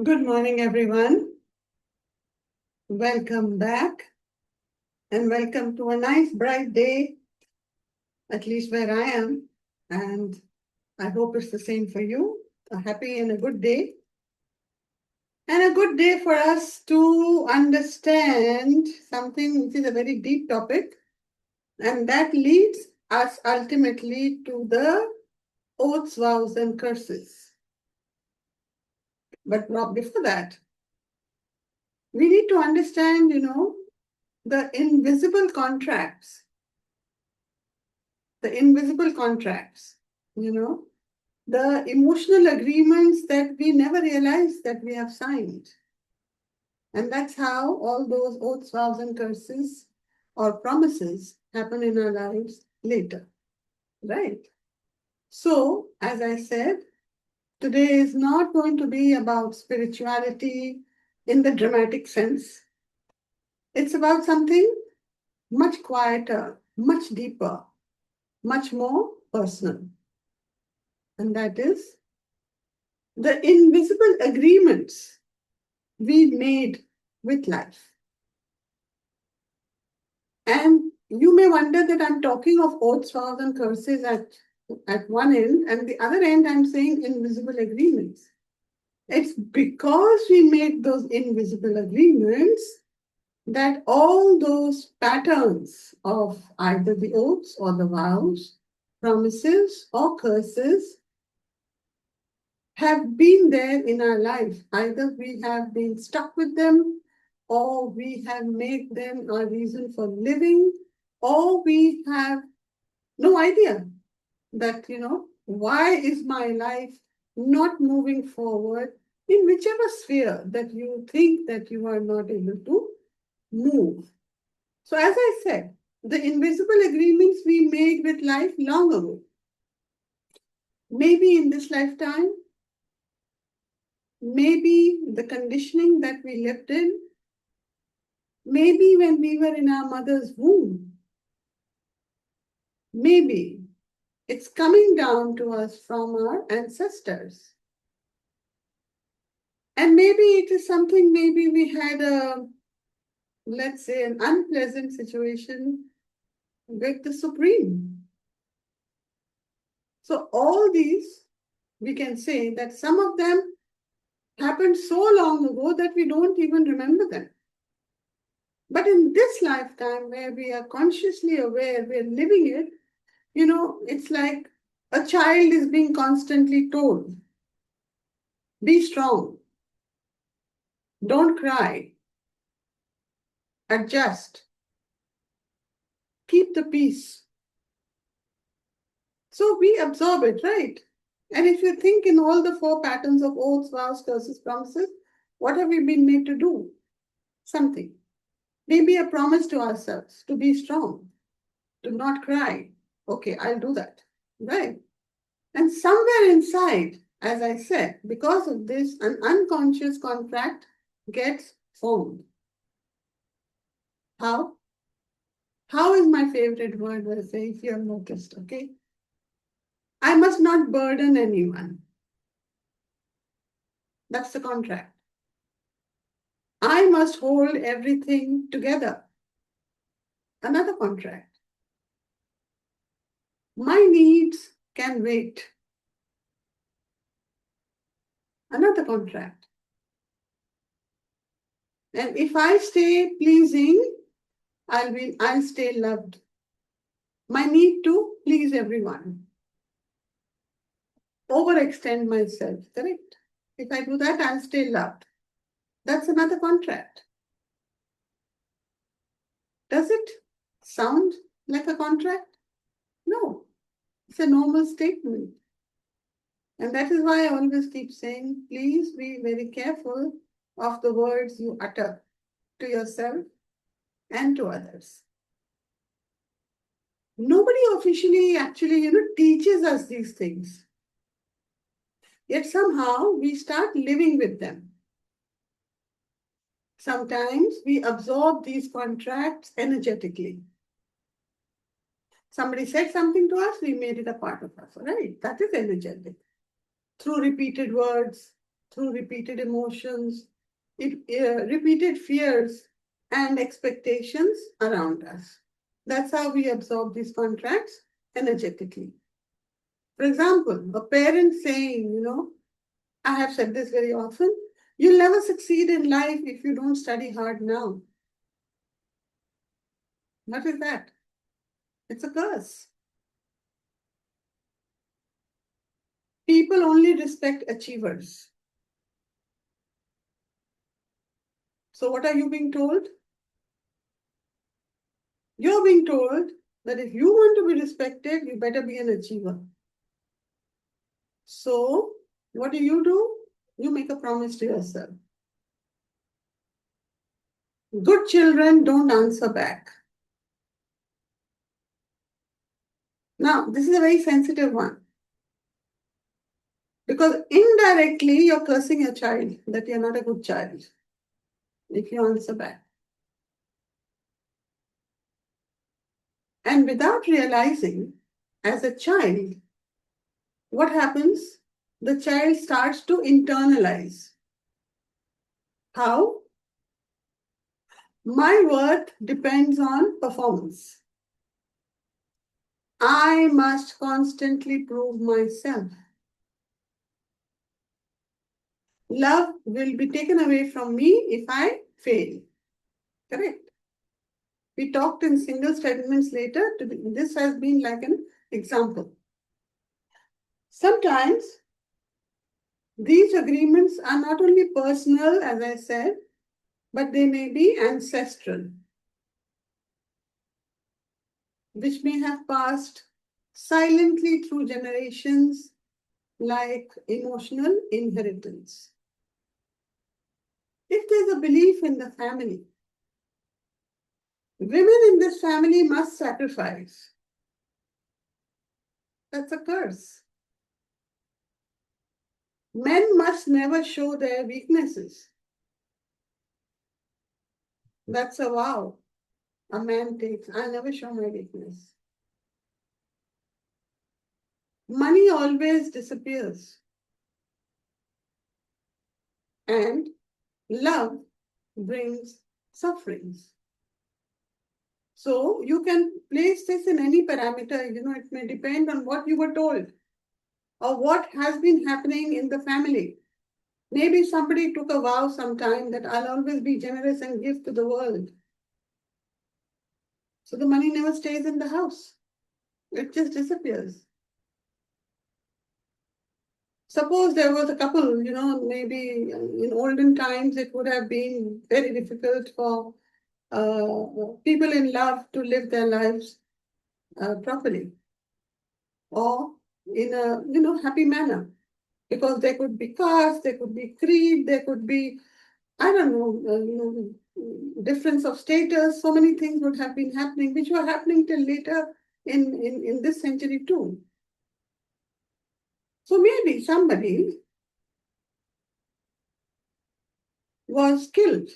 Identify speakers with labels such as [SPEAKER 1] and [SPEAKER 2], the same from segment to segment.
[SPEAKER 1] Good morning, everyone. Welcome back and welcome to a nice bright day, at least where I am. And I hope it's the same for you. A happy and a good day. And a good day for us to understand something which is a very deep topic. And that leads us ultimately to the oaths, vows, and curses. But not before that, we need to understand, the invisible contracts the invisible contracts, the emotional agreements that we never realize that we have signed. And that's how all those oaths, vows, and curses or promises happen in our lives later, right? So, as I said, today is not going to be about spirituality in the dramatic sense. It's about something much quieter, much deeper, much more personal. And that is the invisible agreements we made with life. And you may wonder that I'm talking of oaths, vows, and curses at one end, and the other end, I'm saying invisible agreements. It's because we made those invisible agreements that all those patterns of either the oaths or the vows, promises or curses have been there in our life. Either we have been stuck with them, or we have made them a reason for living, or we have no idea that, why is my life not moving forward in whichever sphere that you think that you are not able to move. So, as I said, the invisible agreements we made with life long ago, maybe in this lifetime, maybe the conditioning that we lived in, maybe when we were in our mother's womb, maybe it's coming down to us from our ancestors. And maybe it is something, maybe we had let's say, an unpleasant situation with the Supreme. So all these, we can say that some of them happened so long ago that we don't even remember them. But in this lifetime, where we are consciously aware, we're living it, it's like a child is being constantly told, be strong, don't cry, adjust, keep the peace. So we absorb it, right? And if you think in all the four patterns of oaths, vows, curses, promises, what have we been made to do? Something. Maybe a promise to ourselves to be strong, to not cry. Okay, I'll do that, right? And somewhere inside, as I said, because of this, an unconscious contract gets formed. How? How is my favorite word, I say, if you have noticed, okay? I must not burden anyone. That's the contract. I must hold everything together. Another contract. My needs can wait. Another contract. And if I stay pleasing, I'll stay loved. My need to please everyone. Overextend myself, correct? If I do that, I'll stay loved. That's another contract. Does it sound like a contract? No, it's a normal statement. And that is why I always keep saying, please be very careful of the words you utter to yourself and to others. Nobody officially actually, teaches us these things. Yet somehow we start living with them. Sometimes we absorb these contracts energetically. Somebody said something to us, we made it a part of us, right? That is energetic. Through repeated words, through repeated emotions, repeated fears, and expectations around us. That's how we absorb these contracts energetically. For example, a parent saying, I have said this very often, you'll never succeed in life if you don't study hard now. What is that? It's a curse. People only respect achievers. So what are you being told? You're being told that if you want to be respected, you better be an achiever. So what do? You make a promise to yourself. Good children don't answer back. Now, this is a very sensitive one. Because indirectly, you're cursing your child that you're not a good child if you answer back. And without realizing, as a child, what happens? The child starts to internalize. How? My worth depends on performance. I must constantly prove myself. Love will be taken away from me if I fail. Correct? We talked in single statements later. This has been like an example. Sometimes these agreements are not only personal, as I said, but they may be ancestral, which may have passed silently through generations, like emotional inheritance. If there's a belief in the family, women in this family must sacrifice. That's a curse. Men must never show their weaknesses. That's a vow a man takes. I never show my weakness. Money always disappears. And love brings sufferings. So you can place this in any parameter. It may depend on what you were told or what has been happening in the family. Maybe somebody took a vow sometime that I'll always be generous and give to the world. So the money never stays in the house. It just disappears. Suppose there was a couple, maybe in olden times it would have been very difficult for people in love to live their lives properly or in a happy manner, because there could be caste, there could be creed, there could be, I don't know, difference of status. So many things would have been happening, which were happening till later in this century too. So maybe somebody was killed,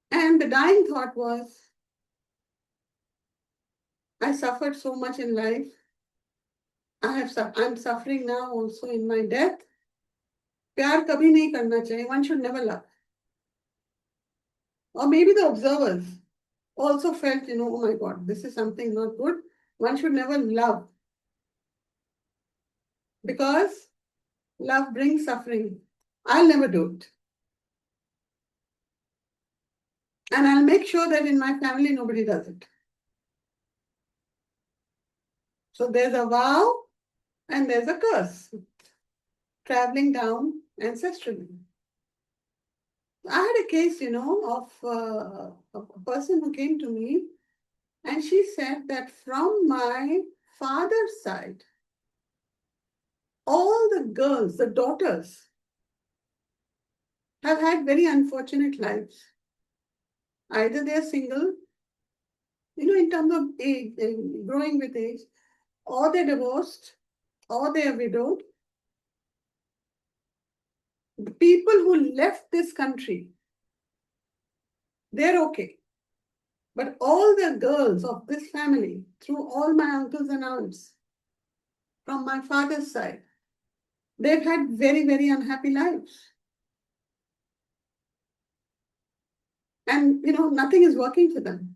[SPEAKER 1] and the dying thought was, I suffered so much in life. I'm suffering now also in my death. प्यार कभी नहीं करना चाहिए. One should never love. Or maybe the observers also felt, oh my God, this is something not good. One should never love, because love brings suffering. I'll never do it. And I'll make sure that in my family nobody does it. So there's a vow and there's a curse traveling down ancestrally. I had a case, of a person who came to me, and she said that from my father's side, all the girls, the daughters, have had very unfortunate lives. Either they are single, in terms of age, growing with age, or they're divorced, or they are widowed. The people who left this country, they're okay. But all the girls of this family, through all my uncles and aunts, from my father's side. They've had very, very unhappy lives. And, nothing is working for them.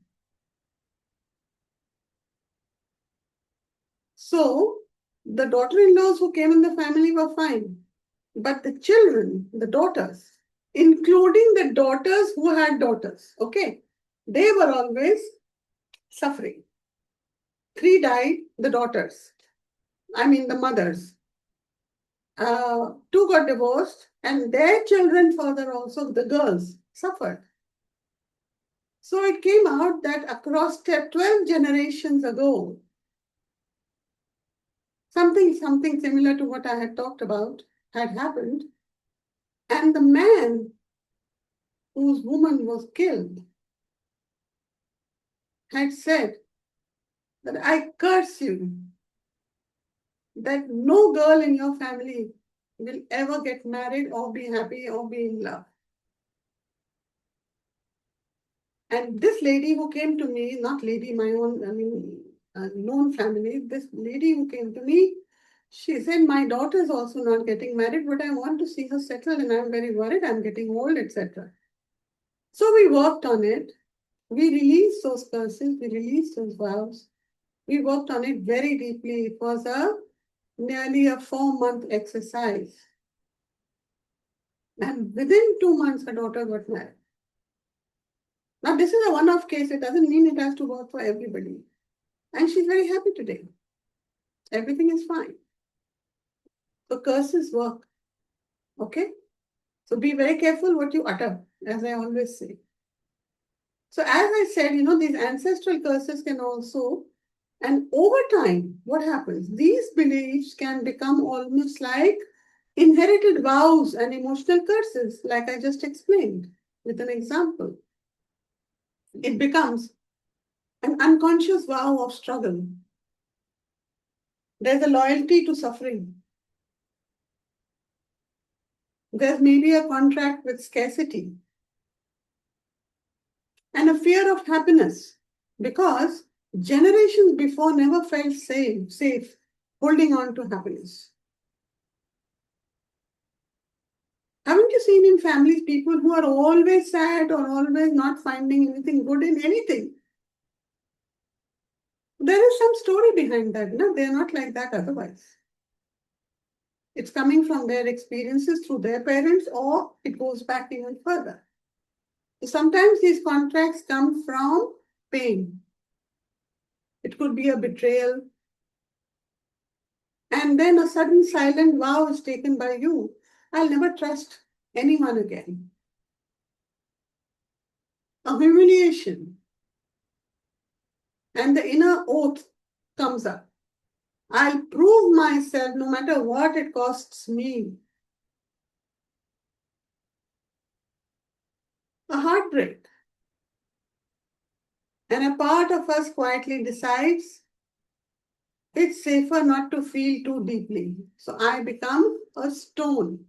[SPEAKER 1] So, the daughter-in-laws who came in the family were fine. But the children, the daughters, including the daughters who had daughters, okay, they were always suffering. 3 died, the daughters. I mean, the mothers. 2 got divorced, and their children further also, the girls, suffered. So it came out that across 12 generations ago, something similar to what I had talked about had happened. And the man whose woman was killed had said that I curse you, that no girl in your family will ever get married or be happy or be in love. And this lady who came to me, not lady, my own, known family, this lady who came to me, she said, my daughter is also not getting married, but I want to see her settled and I'm very worried, I'm getting old, etc. So we worked on it. We released those curses, we released those vows. We worked on it very deeply. It was nearly a 4-month exercise. And within 2 months, her daughter got married. Now, this is a one-off case. It doesn't mean it has to work for everybody. And she's very happy today. Everything is fine. So curses work. Okay? So be very careful what you utter, as I always say. So as I said, these ancestral curses can also, and over time, what happens? These beliefs can become almost like inherited vows and emotional curses, like I just explained with an example. It becomes an unconscious vow of struggle. There's a loyalty to suffering. There's maybe a contract with scarcity and a fear of happiness, because generations before never felt safe holding on to happiness. Haven't you seen in families people who are always sad or always not finding anything good in anything? There is some story behind that. No? They're not like that otherwise. It's coming from their experiences through their parents, or it goes back even further. Sometimes these contracts come from pain. It could be a betrayal. And then a sudden silent vow is taken by you. I'll never trust anyone again. A humiliation. And the inner oath comes up. I'll prove myself no matter what it costs me. A heartbreak. And a part of us quietly decides it's safer not to feel too deeply. So I become a stone.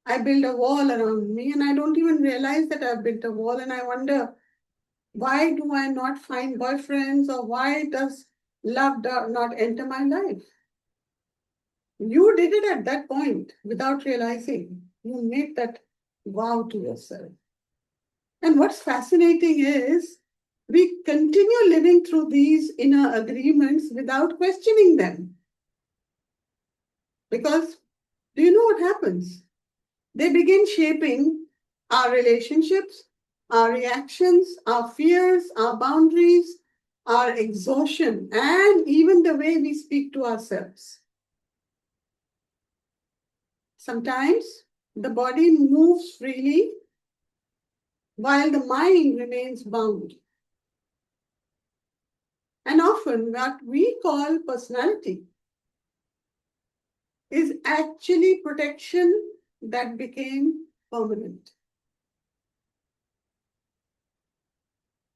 [SPEAKER 1] I build a wall around me and I don't even realize that I've built a wall, and I wonder, why do I not find boyfriends, or why does love not enter my life? You did it at that point without realizing. You made that vow to yourself. And what's fascinating is we continue living through these inner agreements without questioning them. Because do you know what happens? They begin shaping our relationships, our reactions, our fears, our boundaries, our exhaustion, and even the way we speak to ourselves. Sometimes the body moves freely while the mind remains bound. And often what we call personality is actually protection that became permanent.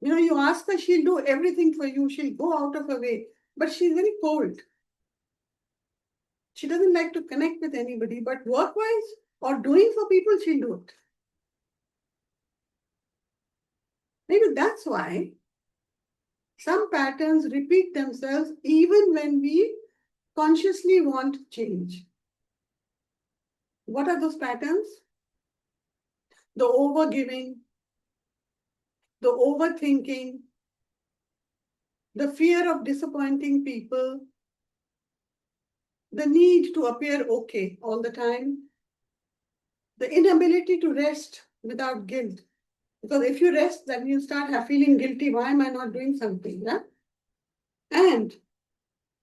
[SPEAKER 1] You ask her, she'll do everything for you, she'll go out of her way, but she's very cold. She doesn't like to connect with anybody, but work-wise or doing for people, she'll do it. Maybe that's why some patterns repeat themselves even when we consciously want change. What are those patterns? The overgiving, the overthinking, the fear of disappointing people, the need to appear okay all the time, the inability to rest without guilt. Because if you rest, then you start feeling guilty. Why am I not doing something? Yeah? And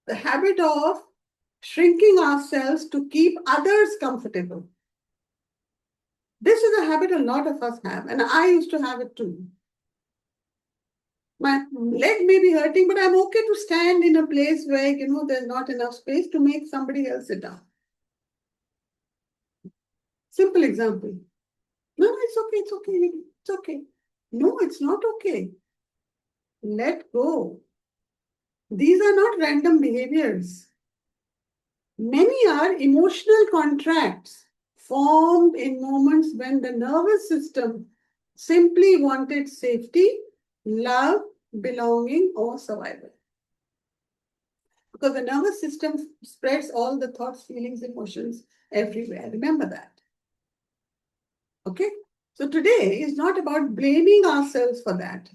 [SPEAKER 1] the habit of shrinking ourselves to keep others comfortable. This is a habit a lot of us have, and I used to have it too. My leg may be hurting, but I'm okay to stand in a place where, there's not enough space to make somebody else sit down. Simple example. No, it's okay, it's okay, it's okay. No, it's not okay. Let go. These are not random behaviors. Many are emotional contracts formed in moments when the nervous system simply wanted safety, love, belonging, or survival. Because the nervous system spreads all the thoughts, feelings, emotions everywhere. Remember that. Okay? So today is not about blaming ourselves for that.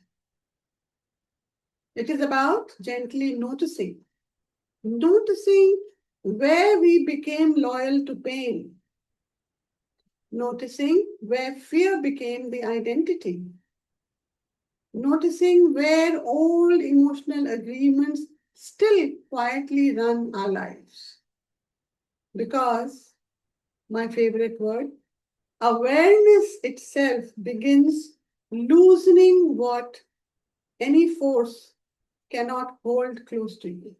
[SPEAKER 1] It is about gently noticing. Noticing where we became loyal to pain. Noticing where fear became the identity. Noticing where old emotional agreements still quietly run our lives. Because, my favorite word, awareness itself begins loosening what any force cannot hold close to you.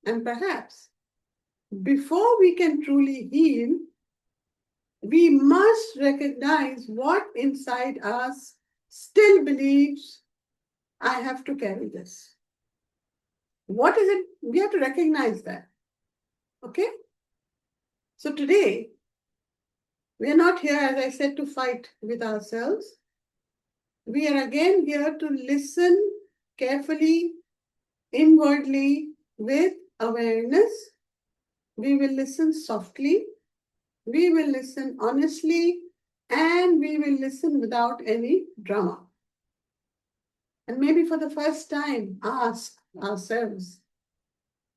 [SPEAKER 1] And perhaps before we can truly heal, we must recognize what inside us still believes, I have to carry this. What is it? We have to recognize that. Okay? So today, we are not here, as I said, to fight with ourselves. We are again here to listen carefully, inwardly, with awareness. We will listen softly. We will listen honestly. And we will listen without any drama. And maybe for the first time, ask ourselves,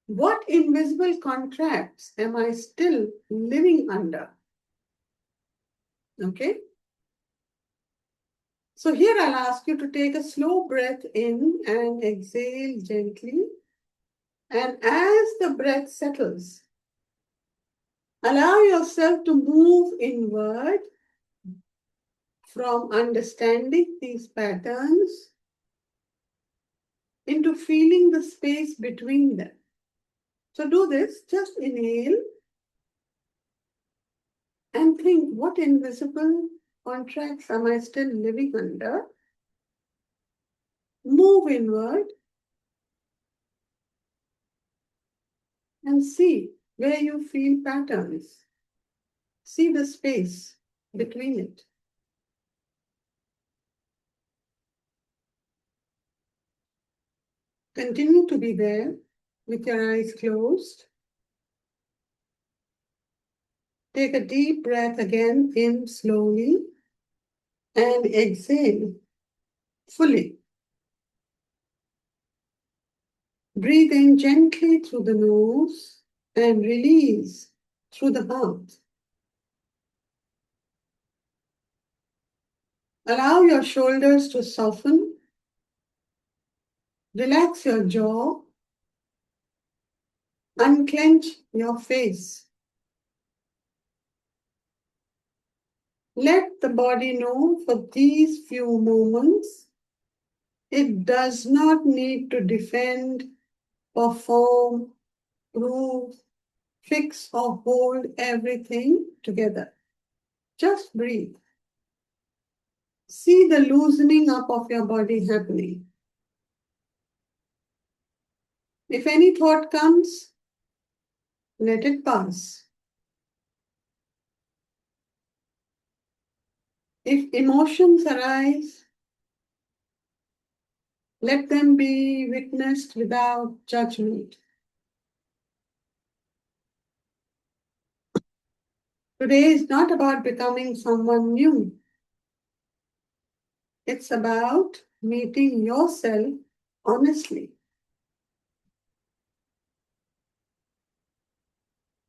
[SPEAKER 1] what invisible contracts am I still living under? Okay? So here I'll ask you to take a slow breath in and exhale gently. And as the breath settles, allow yourself to move inward from understanding these patterns into feeling the space between them. So do this, just inhale and think, what invisible contracts am I still living under? Move inward and see where you feel patterns. See the space between it. Continue to be there with your eyes closed. Take a deep breath again in slowly and exhale fully. Breathe in gently through the nose and release through the mouth. Allow your shoulders to soften. Relax your jaw. Unclench your face. Let the body know for these few moments, it does not need to defend, perform, prove, fix, or hold everything together. Just breathe. See the loosening up of your body happening. If any thought comes, let it pass. If emotions arise, let them be witnessed without judgment. Today is not about becoming someone new. It's about meeting yourself honestly.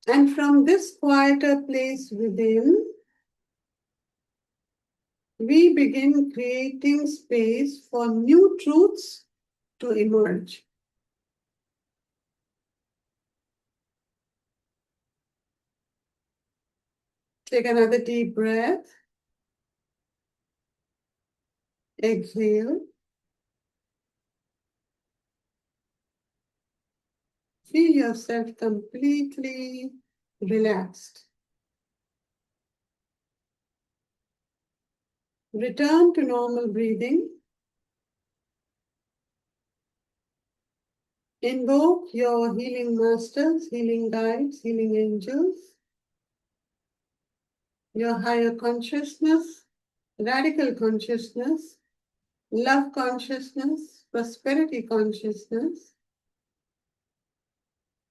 [SPEAKER 1] And from this quieter place within, we begin creating space for new truths to emerge. Take another deep breath. Exhale. Feel yourself completely relaxed. Return to normal breathing. Invoke your healing masters, healing guides, healing angels, your higher consciousness, radical consciousness, love consciousness, prosperity consciousness,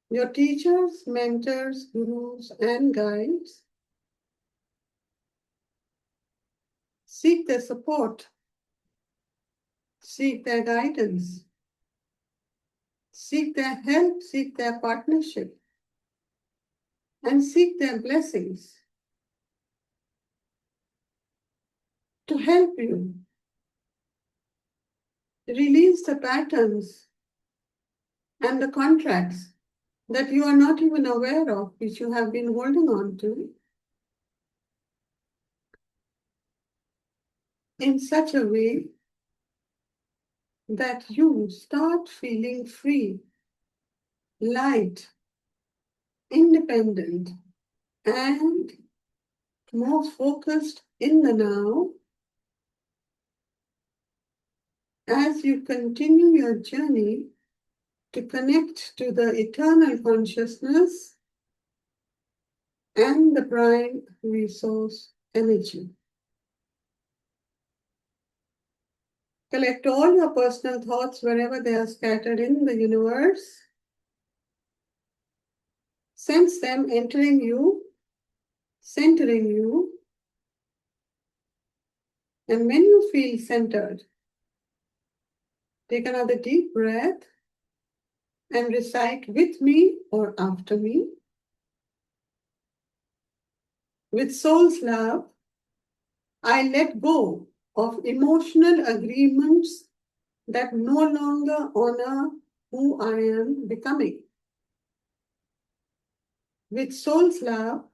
[SPEAKER 1] your teachers, mentors, gurus, and guides. Seek their support, seek their guidance, seek their help, seek their partnership, and seek their blessings to help you release the patterns and the contracts that you are not even aware of, which you have been holding on to in such a way that you start feeling free, light, independent, and more focused in the now as you continue your journey to connect to the eternal consciousness and the prime resource energy. Collect all your personal thoughts wherever they are scattered in the universe. Sense them entering you, centering you. And when you feel centered, take another deep breath and recite with me or after me. With soul's love, I let go of emotional agreements that no longer honor who I am becoming. With soul's love,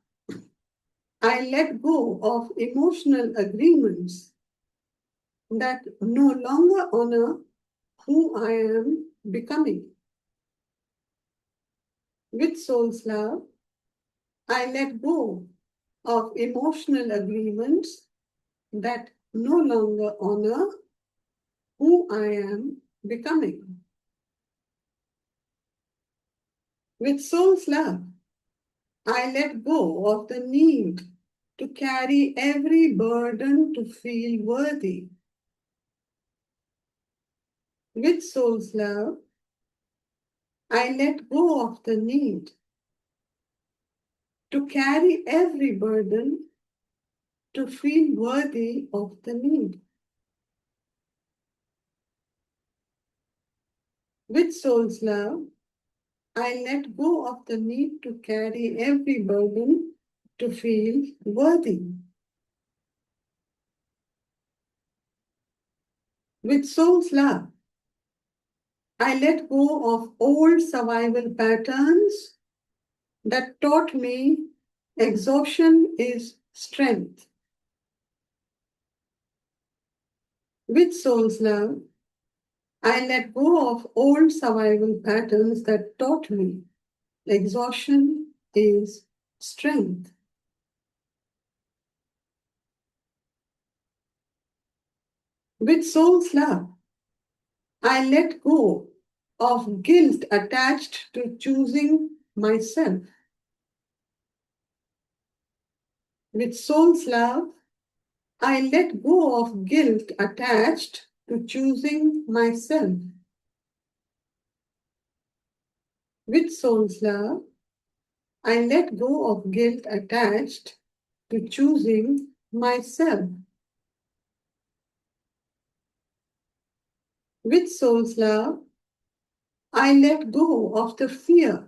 [SPEAKER 1] I let go of emotional agreements that no longer honor who I am becoming. With soul's love, I let go of emotional agreements that no longer honor who I am becoming. With soul's love, I let go of the need to carry every burden to feel worthy. With soul's love, I let go of the need to carry every burden to feel worthy of the need. With soul's love, I let go of the need to carry every burden to feel worthy. With soul's love, I let go of old survival patterns that taught me exhaustion is strength. With soul's love, I let go of old survival patterns that taught me exhaustion is strength. With soul's love, I let go of guilt attached to choosing myself. With soul's love, I let go of guilt attached to choosing myself. With soul's love, I let go of guilt attached to choosing myself. With soul's love, I let go of the fear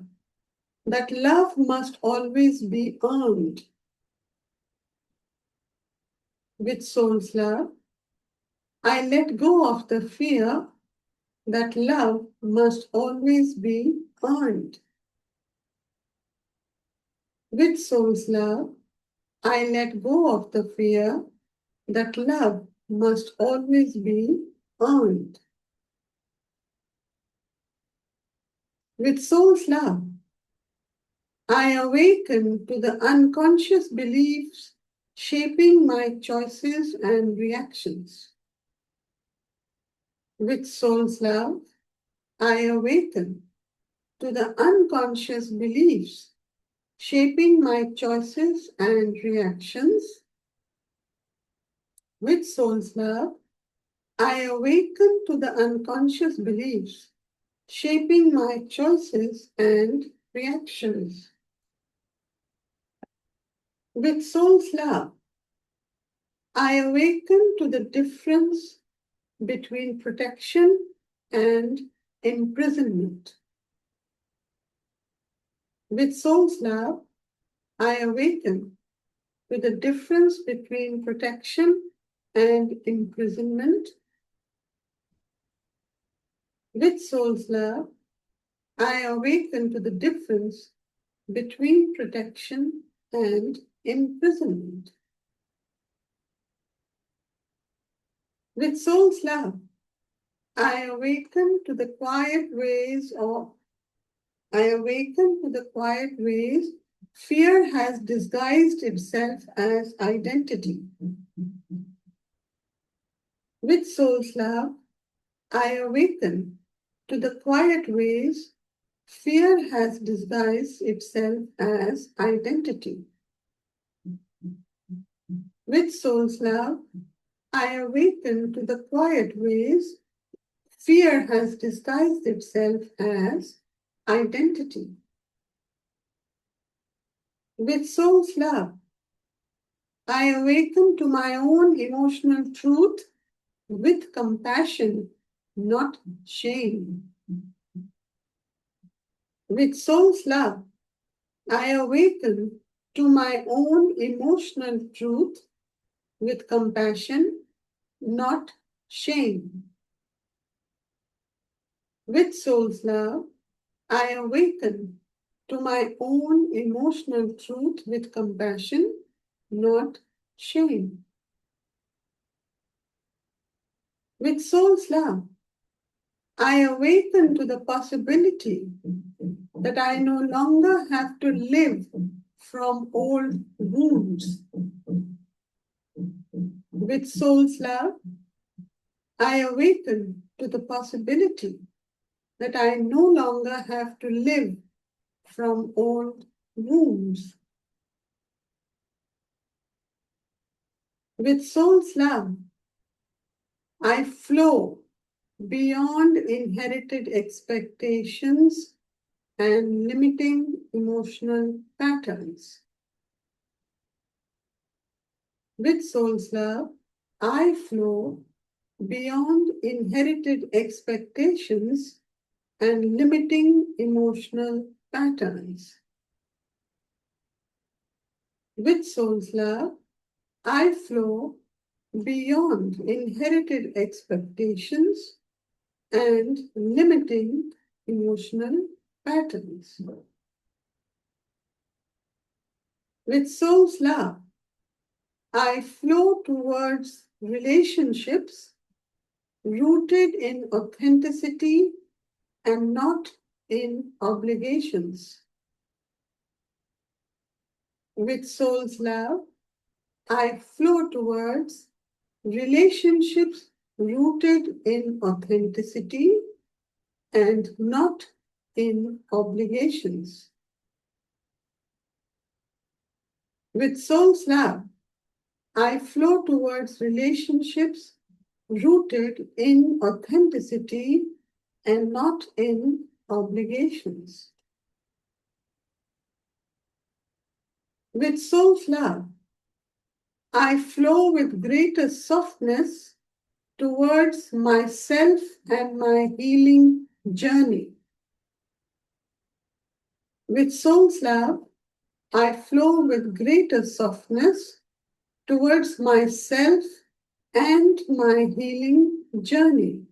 [SPEAKER 1] that love must always be earned. With soul's love, I let go of the fear that love must always be earned. With soul's love, I let go of the fear that love must always be earned. With soul's love, I awaken to the unconscious beliefs shaping my choices and reactions. With soul's love, I awaken to the unconscious beliefs shaping my choices and reactions. With soul's love, I awaken to the unconscious beliefs shaping my choices and reactions. With soul's love, I awaken to the difference between protection and imprisonment. With soul's love, I awaken to the difference between protection and imprisonment. With soul's love, I awaken to the difference between protection and imprisonment. With soul's love, I awaken to the quiet ways fear has disguised itself as identity. With soul's love, I awaken to the quiet ways fear has disguised itself as identity. With soul's love, I awaken to the quiet ways fear has disguised itself as identity. With soul's love, I awaken to my own emotional truth with compassion, not shame. With soul's love, I awaken to my own emotional truth with compassion, not shame. With soul's love, I awaken to my own emotional truth with compassion, not shame. With soul's love, I awaken to the possibility that I no longer have to live from old wounds. With soul's love, I awaken to the possibility that I no longer have to live from old wounds. With soul's love, I flow beyond inherited expectations and limiting emotional patterns. With soul's love, I flow beyond inherited expectations and limiting emotional patterns. With soul's love, I flow beyond inherited expectations and limiting emotional patterns. With soul's love, I flow towards relationships rooted in authenticity and not in obligations. With soul's love, I flow towards relationships rooted in authenticity and not in obligations. With soul's love, I flow towards relationships rooted in authenticity and not in obligations. With soul's love, I flow with greater softness towards myself and my healing journey. With soul's love, I flow with greater softness towards myself and my healing journey.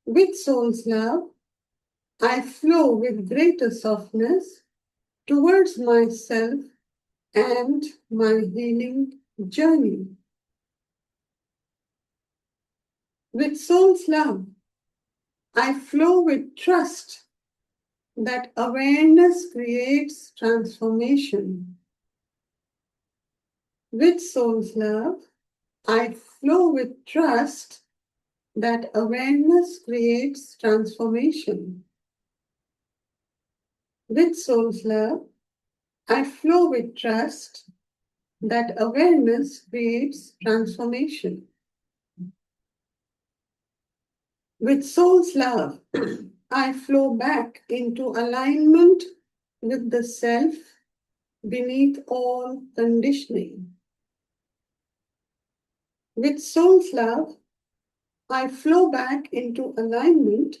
[SPEAKER 1] With soul's love, I flow with greater softness towards myself and my healing journey. With soul's love, I flow with trust that awareness creates transformation. With soul's love, I flow with trust that awareness creates transformation. With soul's love, I flow with trust that awareness creates transformation. With soul's love, I flow back into alignment with the self beneath all conditioning. With soul's love, I flow back into alignment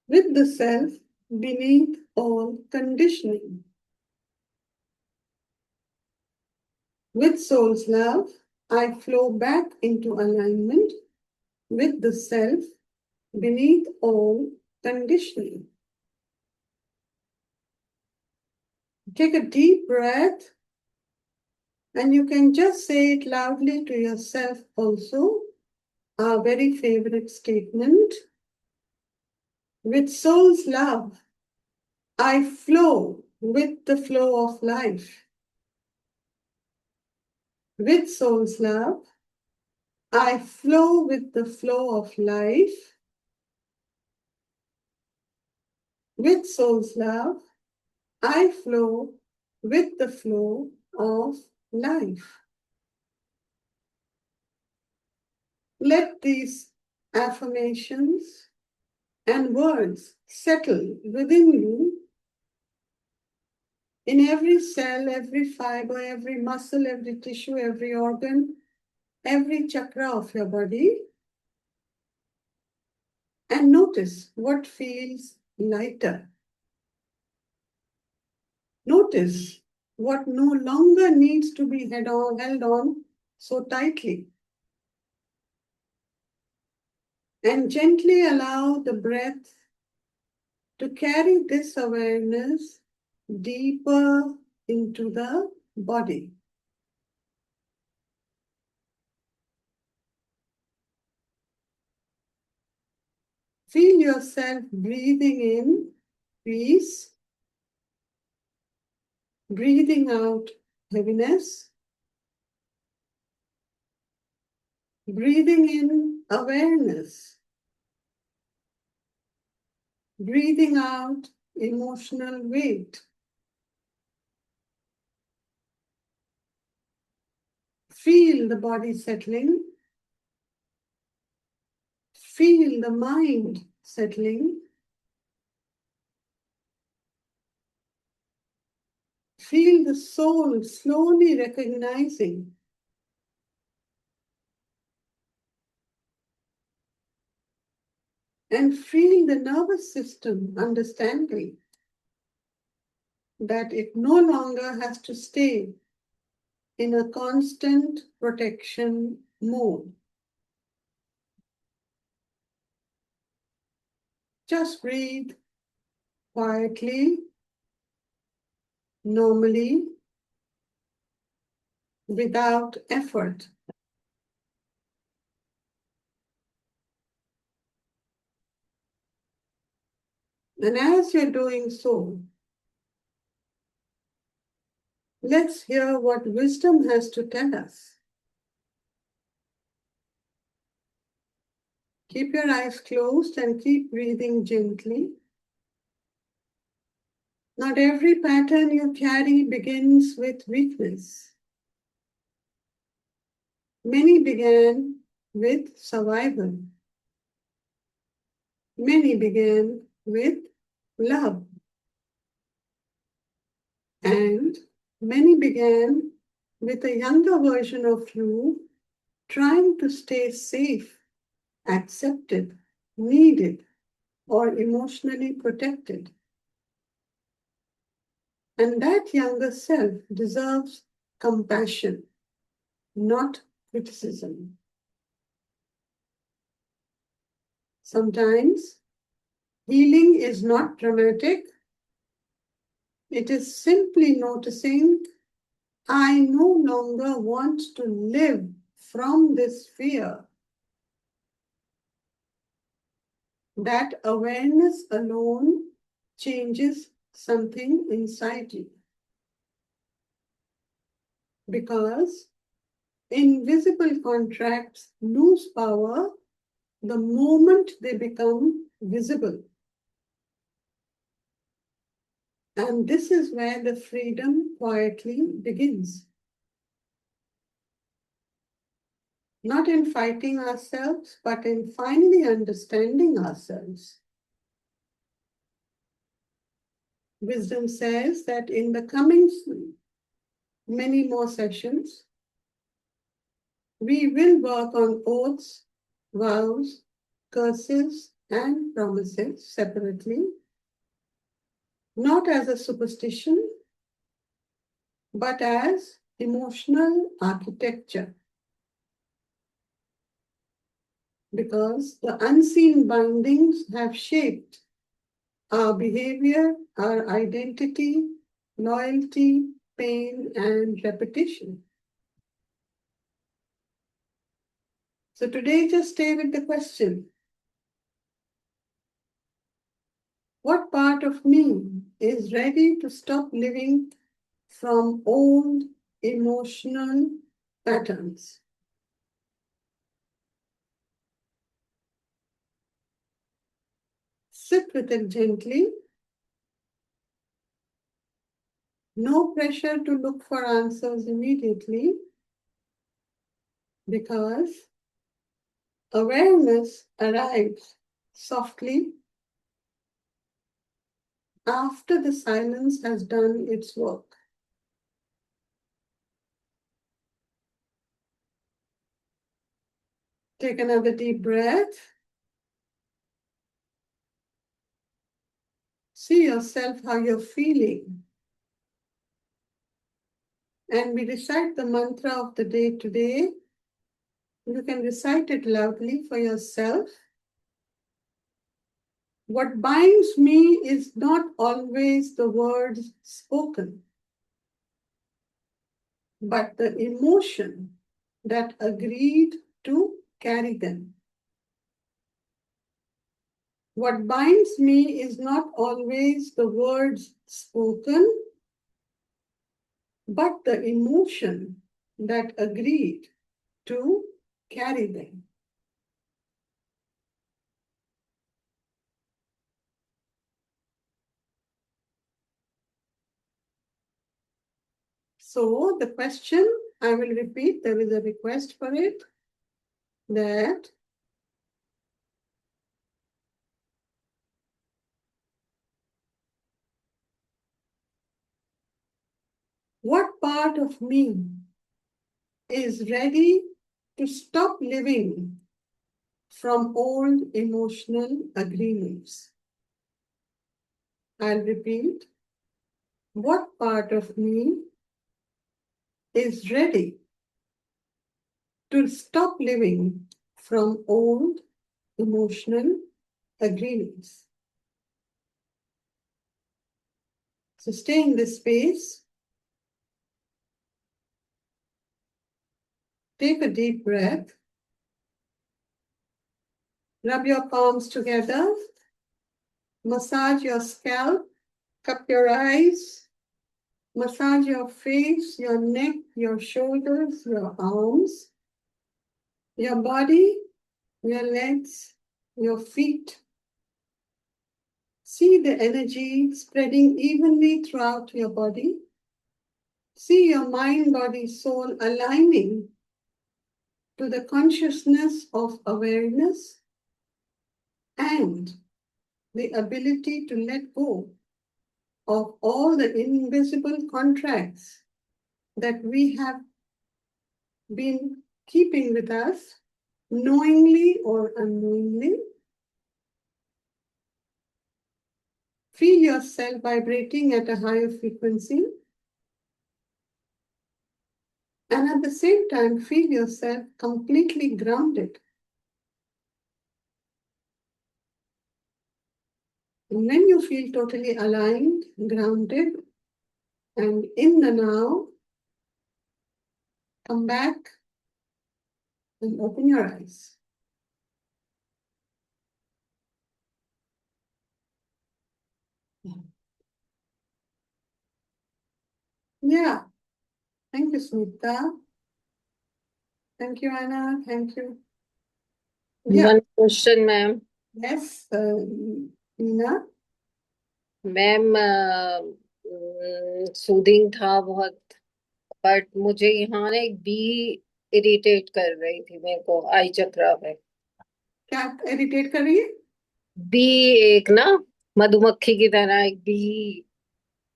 [SPEAKER 1] with the self beneath all conditioning. With soul's love, I flow back into alignment with the self beneath all conditioning. Take a deep breath, and you can just say it loudly to yourself also, our very favorite statement. With soul's love, I flow with the flow of life. With soul's love, I flow with the flow of life. With soul's love, I flow with the flow of life. Let these affirmations and words settle within you, in every cell, every fiber, every muscle, every tissue, every organ, every chakra of your body, and notice what feels lighter. Notice what no longer needs to be held on so tightly. And gently allow the breath to carry this awareness deeper into the body. Feel yourself breathing in peace, breathing out heaviness, breathing in awareness, breathing out emotional weight. Feel the body settling. Feel the mind settling. Feel the soul slowly recognizing and feel the nervous system understanding that it no longer has to stay in a constant protection mode. Just breathe quietly, normally, without effort. And as you're doing so, let's hear what wisdom has to tell us. Keep your eyes closed and keep breathing gently. Not every pattern you carry begins with weakness. Many began with survival. Many began with love. And many began with a younger version of you trying to stay safe, accepted, needed, or emotionally protected. And that younger self deserves compassion, not criticism. Sometimes healing is not dramatic, it is simply noticing, I no longer want to live from this fear. That awareness alone changes something inside you. Because invisible contracts lose power the moment they become visible. And this is where the freedom quietly begins. Not in fighting ourselves, but in finally understanding ourselves. Wisdom says that in the coming many more sessions, we will work on oaths, vows, curses, and promises separately, not as a superstition, but as emotional architecture. Because the unseen bindings have shaped our behavior, our identity, loyalty, pain, and repetition. So today, just stay with the question, what part of me is ready to stop living from old emotional patterns? Sit with it gently. No pressure to look for answers immediately, because awareness arrives softly after the silence has done its work. Take another deep breath. See yourself how you're feeling. And we recite the mantra of the day today. You can recite it loudly for yourself. What binds me is not always the words spoken, but the emotion that agreed to carry them. What binds me is not always the words spoken, but the emotion that agreed to carry them. So the question, I will repeat, there is a request for it, that what part of me is ready to stop living from old emotional agreements? I'll repeat. What part of me is ready to stop living from old emotional agreements? So stay in this space. Take a deep breath. Rub your palms together. Massage your scalp. Cup your eyes. Massage your face, your neck, your shoulders, your arms, your body, your legs, your feet. See the energy spreading evenly throughout your body. See your mind, body, soul aligning to the consciousness of awareness and the ability to let go of all the invisible contracts that we have been keeping with us, knowingly or unknowingly. Feel yourself vibrating at a higher frequency. And at the same time, feel yourself completely grounded. And when you feel totally aligned, grounded, and in the now, come back and open your eyes. Yeah. Thank you, Smita. Thank you, Anna. Thank you. Yeah.
[SPEAKER 2] One question, ma'am.
[SPEAKER 1] Yes, Nina.
[SPEAKER 2] Ma'am soothing था बहुत, but मुझे यहाँ ना एक B irritate कर रही थी मेरे को आई चक्रा में।
[SPEAKER 1] क्या इरिटेट कर रही है?
[SPEAKER 2] बी, एक ना मधुमक्खी की तरह एक बी।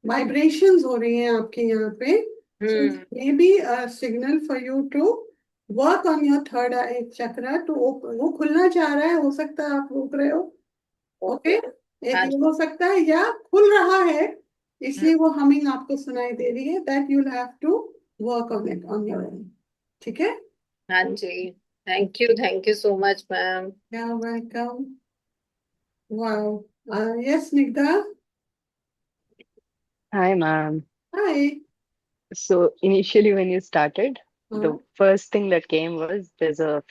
[SPEAKER 1] वाइब्रेशंस हो रही हैं आपके यहाँ पे. So it may be a signal for you to work on your third eye chakra to open. वो खुलना चाह रहा है, हो सकता है आप रोक रहे हो. ओके, एक
[SPEAKER 2] हाँ
[SPEAKER 1] ये हो सकता है, या खुल रहा है इसलिए वो हमिंग आपको सुनाई दे रही है. That you have to work on it on your own. ठीक है.
[SPEAKER 2] हाँ जी, thank you so much ma'am.
[SPEAKER 1] Yeah welcome. Wow. Yes Snigdha.
[SPEAKER 3] Hi, ma'am.
[SPEAKER 1] Hi.
[SPEAKER 3] So initially, when you started, the
[SPEAKER 1] हाँ.
[SPEAKER 3] first thing that came was there's a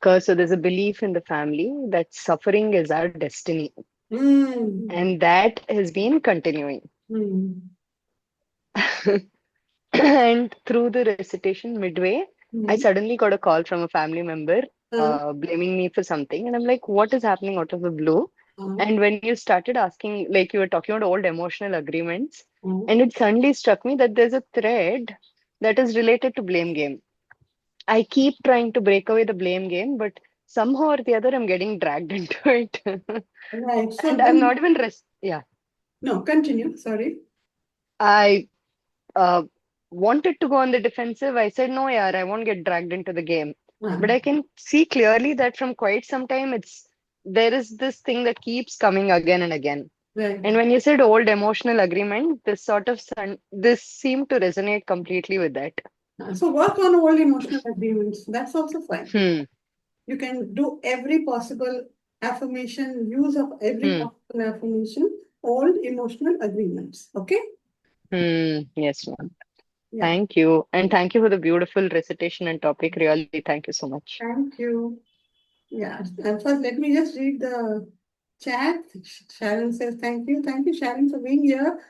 [SPEAKER 3] curse, or there's a belief in the family that suffering is our destiny, and that has been continuing. And through the recitation midway, I suddenly got a call from a family member blaming me for something, and I'm like, what is happening out of the blue? And when you started asking, like you were talking about old emotional agreements, and it suddenly struck me that there's a thread that is related to blame game. I keep trying to break away the blame game, but somehow or the other, I'm getting dragged into it.
[SPEAKER 1] Right. So
[SPEAKER 3] And I'm not even yeah.
[SPEAKER 1] No, continue. Sorry.
[SPEAKER 3] I uh, wanted to go on the defensive. I said, no, yaar, I won't get dragged into the game. But I can see clearly that from quite some time, there is this thing that keeps coming again and again.
[SPEAKER 1] Right.
[SPEAKER 3] And when you said old emotional agreement, this seemed to resonate completely with that.
[SPEAKER 1] So work on old emotional agreements. That's also fine. You can do every possible affirmation, use of every possible affirmation, old emotional agreements. Okay?
[SPEAKER 3] Yes, ma'am.
[SPEAKER 1] Yeah.
[SPEAKER 3] Thank you. And thank you for the beautiful recitation and topic. Really, thank you so much.
[SPEAKER 1] Thank you. Yeah. And first, let me just read the chat. Sharon says, thank you. Thank you, Sharon, for being here.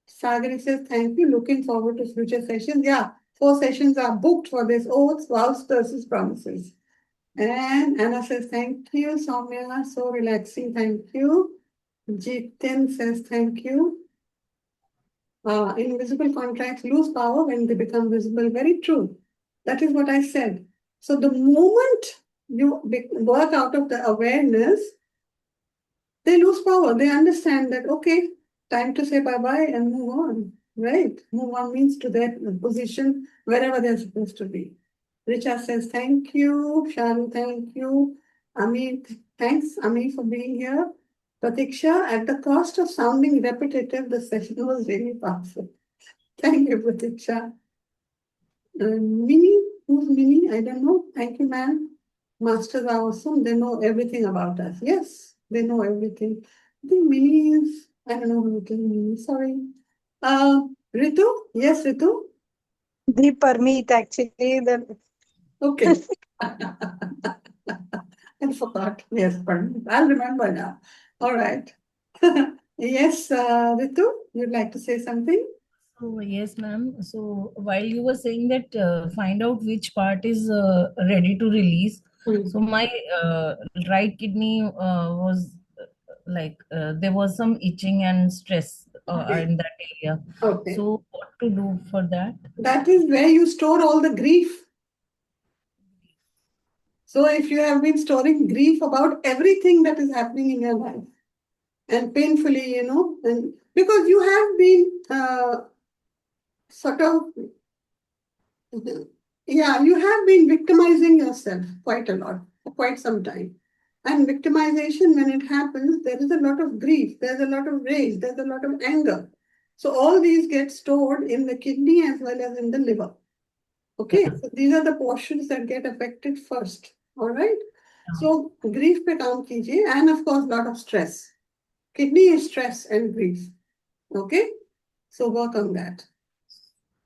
[SPEAKER 1] Sagari says, thank you. Looking forward to future sessions. Yeah, 4 sessions are booked for this. Oaths, vows, curses, promises. And Anna says, thank you. Soumya, so relaxing. Thank you. Jitin says, thank you. Invisible contracts lose power when they become visible. Very true. That is what I said. So the moment you work out of the awareness, they lose power. They understand that, okay, time to say bye-bye and move on, right? Move on means to their position wherever they're supposed to be. Richa says, thank you. Sharu, thank you. Ami, thanks, Ami, for being here. Pratiksha, at the cost of sounding repetitive, the session was really powerful. Thank you, Pratiksha. Mini, who's Mini? I don't know. Thank you, ma'am. Masters are awesome. They know everything about us. Yes, they know everything. I think Mini is, I don't know who it is, Mini. Sorry. Ritu? Yes, Ritu?
[SPEAKER 4] The permit actually the
[SPEAKER 1] Okay. I forgot. Yes, pardon. I'll remember now. All right. Yes, Ritu, you'd like to say something?
[SPEAKER 5] Oh, yes, ma'am. So while you were saying that find out which part is ready to release, so my right kidney was there was some itching and stress
[SPEAKER 1] Okay.
[SPEAKER 5] in that area.
[SPEAKER 1] Okay.
[SPEAKER 5] So what to do for that?
[SPEAKER 1] That is where you store all the grief. So if you have been storing grief about everything that is happening in your life, and painfully, and because you have been sort of Yeah, you have been victimizing yourself quite a lot for quite some time. And victimization, when it happens, there is a lot of grief, there's a lot of rage, there's a lot of anger. So all these get stored in the kidney as well as in the liver. Okay, so these are the portions that get affected first. All right. So grief pe kaam kijiye, and of course, lot of stress. Kidney is stress and grief. Okay, so work on that.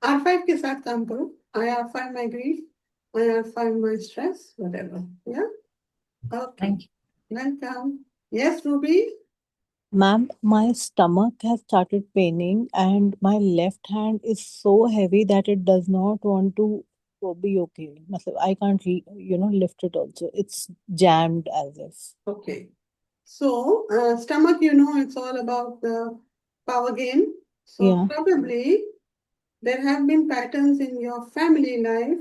[SPEAKER 1] R5 के साथ काम करो. I R5 my grief, I R5 my stress, whatever. Yeah. Okay.
[SPEAKER 5] Thank you.
[SPEAKER 1] Welcome. Yes, Ruby.
[SPEAKER 6] Ma'am, my stomach has started paining and my left hand is so heavy that it does not want to be okay. Matlab, I can't, lift it also. It's jammed as if.
[SPEAKER 1] Okay. So, stomach, it's all about the power gain. So,
[SPEAKER 6] Yeah.
[SPEAKER 1] probably there have been patterns in your family life,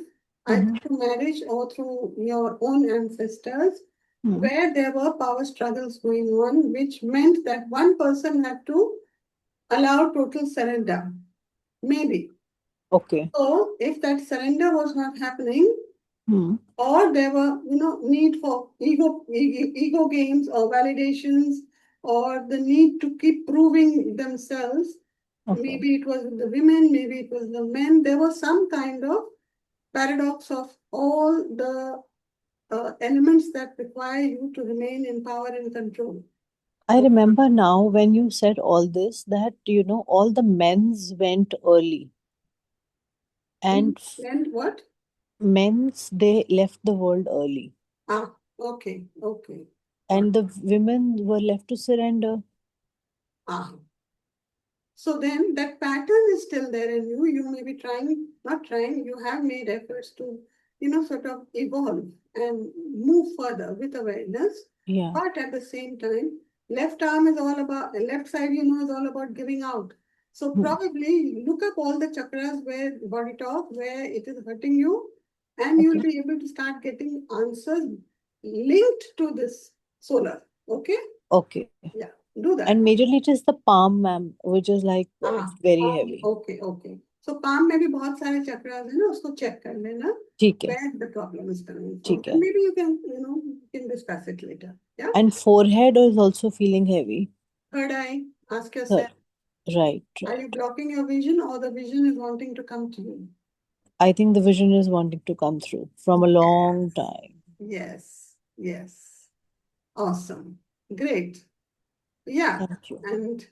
[SPEAKER 1] either through marriage or through your own ancestors, where there were power struggles going on, which meant that one person had to allow total surrender. Maybe.
[SPEAKER 6] Okay.
[SPEAKER 1] So, if that surrender was not happening,
[SPEAKER 6] Hmm.
[SPEAKER 1] or there were, need for ego games or validations, or the need to keep proving themselves.
[SPEAKER 6] Okay.
[SPEAKER 1] Maybe it was the women, maybe it was the men. There was some kind of paradox of all the elements that require you to remain in power and control.
[SPEAKER 6] I remember now when you said all this that, all the men's went early. And
[SPEAKER 1] what?
[SPEAKER 6] men's, they left the world early.
[SPEAKER 1] Ah, okay.
[SPEAKER 6] And the women were left to surrender.
[SPEAKER 1] Ah. So then that pattern is still there in you. You may be not trying, you have made efforts to, sort of evolve and move further with awareness.
[SPEAKER 6] Yeah.
[SPEAKER 1] But at the same time, left side, is all about giving out. So probably look up all the chakras where body talk, where it is hurting you, and you'll be able to start getting answers linked to this solar. Okay?
[SPEAKER 6] Okay.
[SPEAKER 1] Yeah, do that.
[SPEAKER 6] And majorly it is the palm, ma'am, which is like very heavy.
[SPEAKER 1] Okay. So palm में भी बहुत सारे chakras है ना, उसको check कर लेना.
[SPEAKER 6] ठीक है.
[SPEAKER 1] Where the problem is coming from.
[SPEAKER 6] ठीक है.
[SPEAKER 1] And maybe you can discuss it later. Yeah.
[SPEAKER 6] And forehead is also feeling heavy.
[SPEAKER 1] Third eye, ask yourself.
[SPEAKER 6] Right.
[SPEAKER 1] Are you blocking your vision, or the vision is wanting to come to you?
[SPEAKER 6] I think the vision is wanting to come through from a long time.
[SPEAKER 1] Yes. Awesome. Great. Yeah.
[SPEAKER 6] Thank you.
[SPEAKER 1] And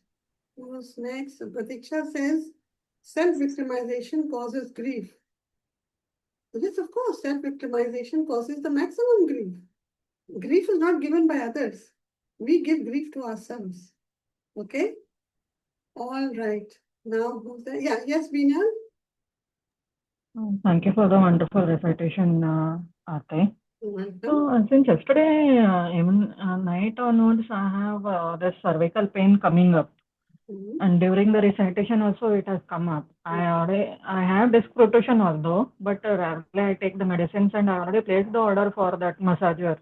[SPEAKER 1] who's next? Pratiksha says, self-victimization causes grief. Yes, of course, self-victimization causes the maximum grief. Grief is not given by others. We give grief to ourselves. Okay? All right. Now, who's there? Yeah, yes, Veena?
[SPEAKER 7] Thank you for the wonderful recitation, Ate.
[SPEAKER 1] Welcome.
[SPEAKER 7] So, since yesterday night onwards, I have this cervical pain coming up. And during the recitation also it has come up. I have disc protrusion although, but rarely I take the medicines, and I already placed the order for that massager.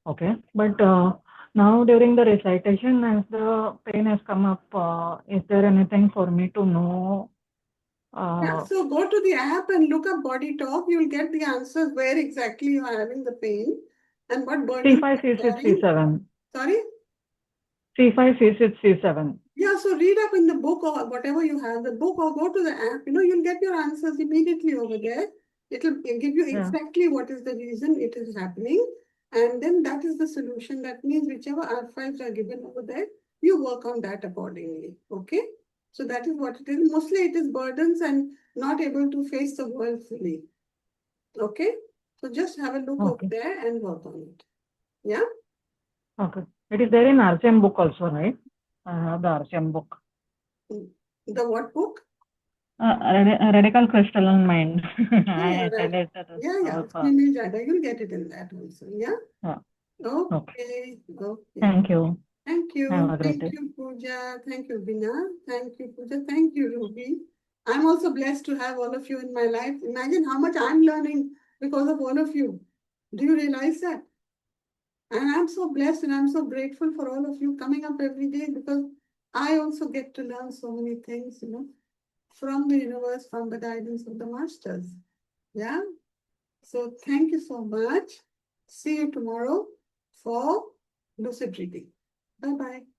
[SPEAKER 7] Okay, but now during the recitation, as the pain has come up, is there anything for me to know?
[SPEAKER 1] So go to the app and look up Body Talk. You'll get the answers where exactly you are having the pain and what burden.
[SPEAKER 7] C5, C6, C7.
[SPEAKER 1] Sorry?
[SPEAKER 7] C5, C6, C7.
[SPEAKER 1] Yeah, so read up in the book or whatever you have, the book, or go to the app. You'll get your answers immediately over there. It'll give you exactly what is the reason it is happening. And then that is the solution. That means whichever R5s are given over there, you work on that accordingly. Okay? So that is what it is. Mostly it is burdens and not able to face the world fully. Okay? So just have a look over there and work on it. Yeah?
[SPEAKER 7] Okay. It is there in RCM book also, right? I have the RCM book.
[SPEAKER 1] The what book?
[SPEAKER 7] Redikall Crystalline Mind.
[SPEAKER 1] Yeah. You'll get it in that also. Yeah? Okay.
[SPEAKER 7] Thank you.
[SPEAKER 1] Thank you.
[SPEAKER 7] Have a great day.
[SPEAKER 1] Thank you, Pooja. Thank you, Bina. Thank you, Pooja. Thank you, Ruby. I'm also blessed to have all of you in my life. Imagine how much I'm learning because of all of you. Do you realize that? And I'm so blessed and I'm so grateful for all of you coming up every day, because I also get to learn so many things, from the universe, from the guidance of the masters. Yeah. So thank you so much. See you tomorrow for lucid reading. Bye-bye.